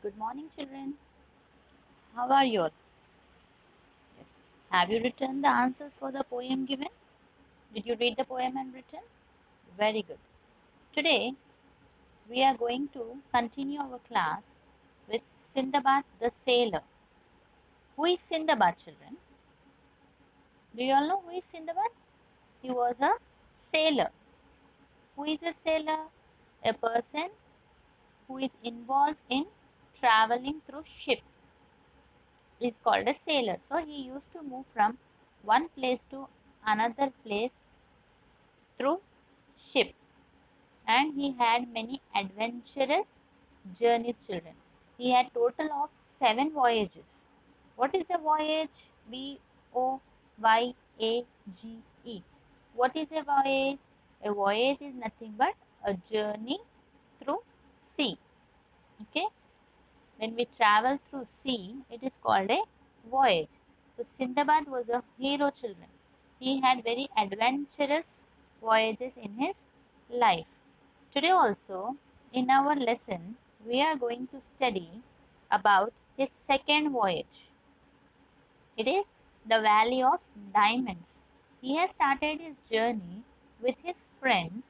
good morning, children. How are you all? Yes. Have you written the answers for the poem given? Did you read the poem and written? Very good. Today, we are going to continue our class with Sindbad the Sailor. Who is Sindbad, children? Do you all know who is Sindbad? He was a sailor. Who is a sailor? A person who is involved in traveling through ship is called a sailor. So he used to move from one place to another place through ship, and he had many adventurous journeys, children. He had total of 7 voyages. What is a voyage? Voyage. What is a voyage? A voyage is nothing but a journey through sea. Okay, when we travel through sea, it is called a voyage. So Sindbad was a hero, children. He had very adventurous voyages in his life. Today also, in our lesson, we are going to study about his second voyage. It is the Valley of Diamonds. He has started his journey with his friends,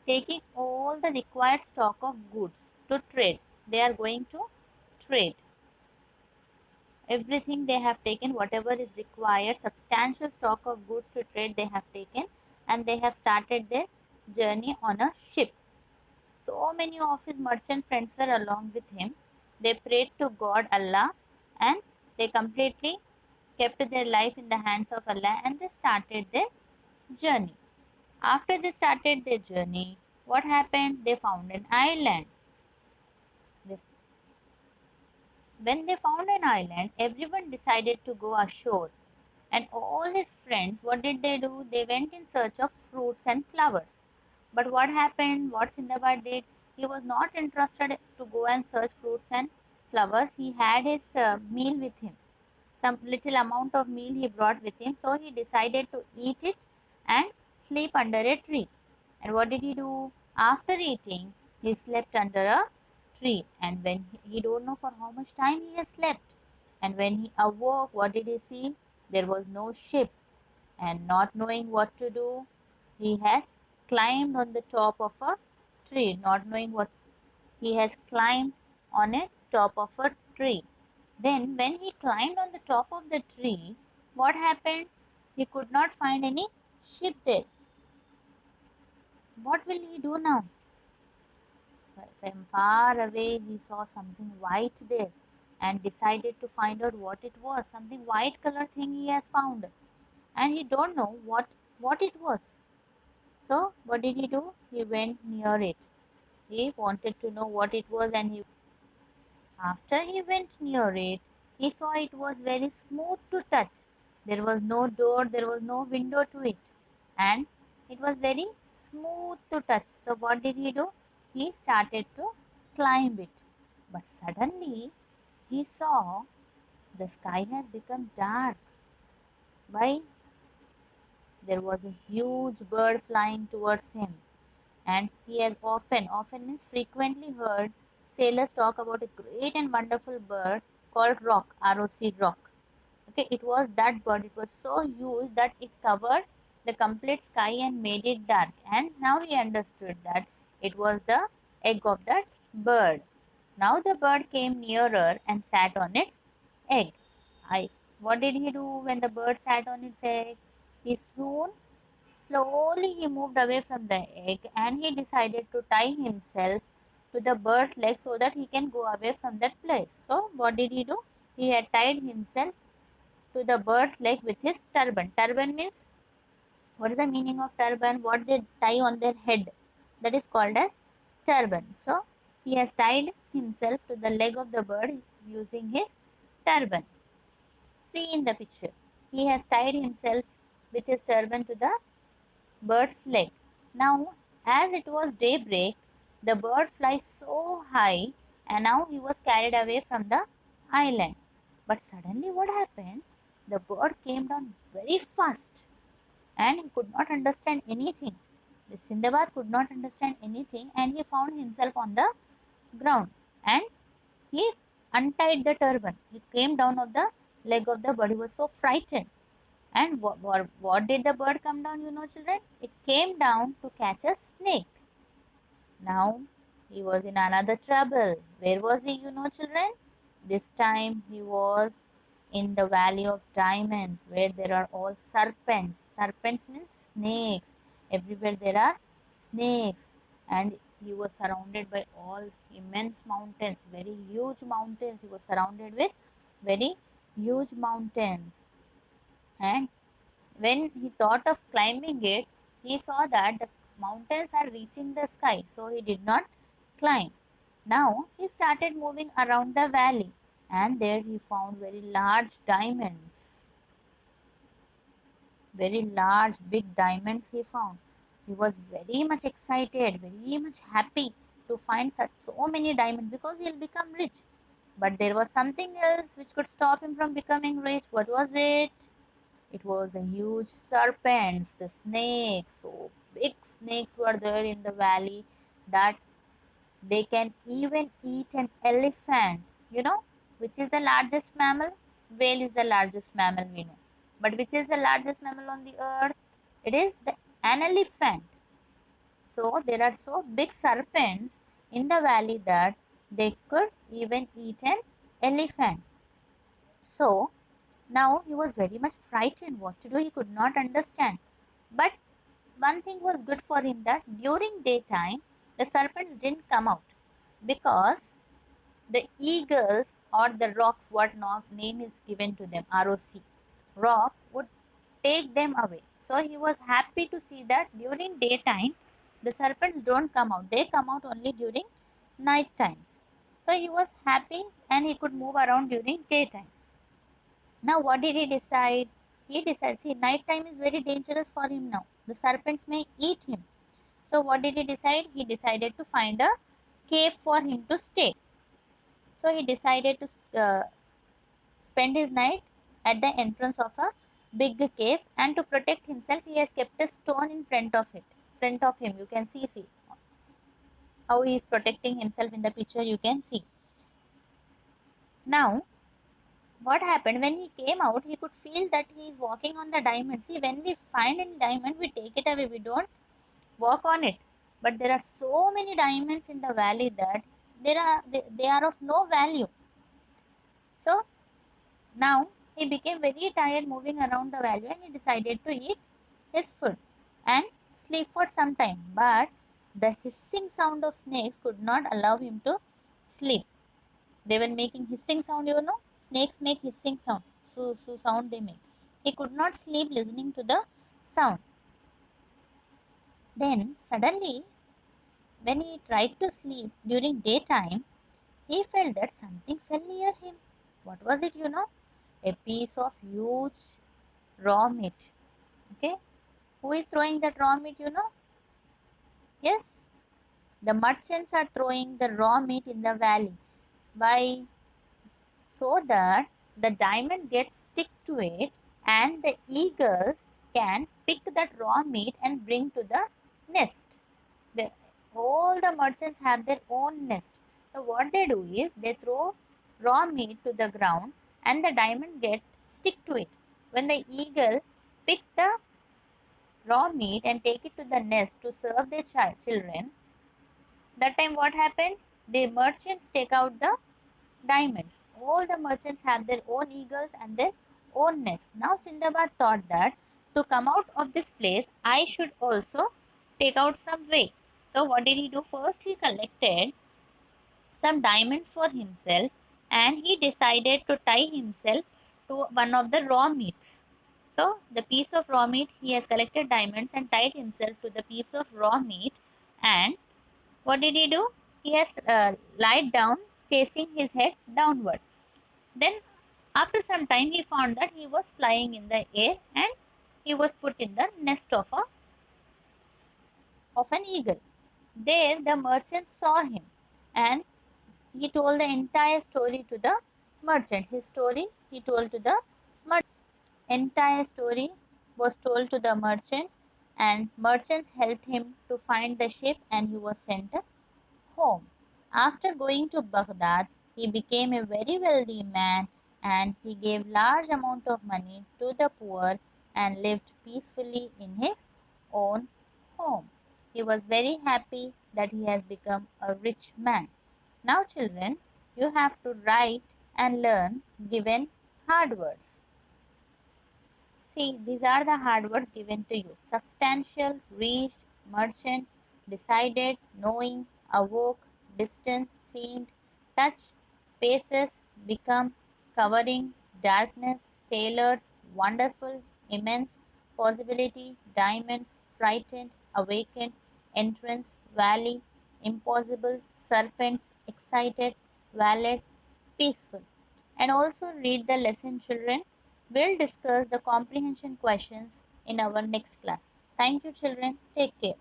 taking all the required stock of goods to trade. They are going to trade. Everything they have taken, whatever is required, substantial stock of goods to trade they have taken, and they have started their journey on a ship. So many of his merchant friends were along with him. They prayed to God Allah, and they completely kept their life in the hands of Allah, and they started their journey. After they started their journey, what happened? They found an island. When they found an island, everyone decided to go ashore. And all his friends, what did they do? They went in search of fruits and flowers. But what happened? What Sindbad did? He was not interested to go and search fruits and flowers. He had his meal with him. Some little amount of meal he brought with him. So he decided to eat it and sleep under a tree. And what did he do? After eating, he slept under a tree. And when he don't know for how much time he has slept. And when he awoke, what did he see? There was no ship. And not knowing what to do, he has climbed on the top of a tree. Not knowing what, he has climbed on a top of a tree. Then when he climbed on the top of the tree, what happened? He could not find any ship there. What will he do now? From far away, he saw something white there and decided to find out what it was. Something white color thing he has found, and he don't know what it was. So what did he do? He went near it. He wanted to know what it was, and after he went near it, he saw it was very smooth to touch. There was no door, there was no window to it, and it was very smooth to touch. So what did he do? He started to climb it. But suddenly he saw the sky has become dark. Why? There was a huge bird flying towards him, and he has often means frequently heard sailors talk about a great and wonderful bird called rock. Okay, it was that bird. It was so huge that it covered the complete sky and made it dark. And now he understood that it was the egg of that bird. Now the bird came nearer and sat on its egg. I What did he do when the bird sat on its egg? He soon Slowly he moved away from the egg, and he decided to tie himself to the bird's leg so that he can go away from that place. So what did he do? He had tied himself to the bird's leg with his turban. Turban means, what is the meaning of turban? What they tie on their head. That is called as turban. So he has tied himself to the leg of the bird using his turban. See in the picture. He has tied himself with his turban to the bird's leg. Now, as it was daybreak, the bird flies so high, and now he was carried away from the island. But suddenly, what happened? The bird came down very fast, and he could not understand anything. The Sindbad could not understand anything, and he found himself on the ground, and he untied the turban. He came down of the leg of the bird. He was so frightened. And what did the bird come down, children? It came down to catch a snake. Now he was in another trouble. Where was he, children? This time he was in the valley of diamonds, where there are all serpents. Serpents means snakes. Everywhere there are snakes. And he was surrounded by all immense mountains, very huge mountains. He was surrounded with very huge mountains. And when he thought of climbing it, he saw that the mountains are reaching the sky, so he did not climb. Now he started moving around the valley, and there he found very large diamonds. Very large, big diamonds he found. He was very much excited, very much happy to find such so many diamonds because he'll become rich. But there was something else which could stop him from becoming rich. What was it? It was the huge serpents, the snakes. So big snakes were there in the valley that they can even eat an elephant. Which is the largest mammal? Whale is the largest mammal, we know. But which is the largest mammal on the earth? It is an elephant. So there are so big serpents in the valley that they could even eat an elephant. So now he was very much frightened. What to do? He could not understand. But one thing was good for him, that during daytime the serpents didn't come out, because the eagles or the rocks, what name is given to them, ROC, rock, would take them away. So he was happy to see that during daytime the serpents don't come out. They come out only during night times. So he was happy and he could move around during daytime. Now what did he decide? He decided, see, night time is very dangerous for him now. The serpents may eat him. So what did he decide? He decided to find a cave for him to stay. So he decided to spend his night at the entrance of a big cave, and to protect himself he has kept a stone in front of him. You can see how he is protecting himself in the picture, you can see. Now what happened, when he came out, he could feel that he is walking on the diamond. See, when we find any diamond, we take it away, we don't walk on it. But there are so many diamonds in the valley that they are of no value. So now he became very tired moving around the valley, and he decided to eat his food and sleep for some time. But the hissing sound of snakes could not allow him to sleep. They were making hissing sound, snakes make hissing sound. So sound they make. He could not sleep listening to the sound. Then suddenly, when he tried to sleep during daytime, he felt that something fell near him. What was it, A piece of huge raw meat. Okay. Who is throwing that raw meat, Yes. The merchants are throwing the raw meat in the valley. Why? So that the diamond gets stick to it, and the eagles can pick that raw meat and bring to the nest. The, all the merchants have their own nest. So what they do is they throw raw meat to the ground, and the diamond get stick to it. When the eagle picks the raw meat and take it to the nest to serve their children, that time what happens? The merchants take out the diamonds. All the merchants have their own eagles and their own nests. Now Sindbad thought that to come out of this place, I should also take out some way. So what did he do? First he collected some diamonds for himself, and he decided to tie himself to one of the raw meats. So the piece of raw meat, he has collected diamonds and tied himself to the piece of raw meat. And what did he do? He has lied down facing his head downward. Then after some time he found that he was flying in the air, and he was put in the nest of an eagle. There the merchant saw him, and he told the entire story to the merchant. His story he told to the merchant. Entire story was told to the merchants, and merchants helped him to find the ship, and he was sent home. After going to Baghdad, he became a very wealthy man and he gave large amount of money to the poor and lived peacefully in his own home. He was very happy that he has become a rich man. Now children, you have to write and learn given hard words. See, these are the hard words given to you. Substantial, reached, merchants, decided, knowing, awoke, distance, seemed, touched, paces, become, covering, darkness, sailors, wonderful, immense, possibility, diamonds, frightened, awakened, entrance, valley, impossible, serpents, excited, valid, peaceful. And also read the lesson, children. We'll discuss the comprehension questions in our next class. Thank you, children. Take care.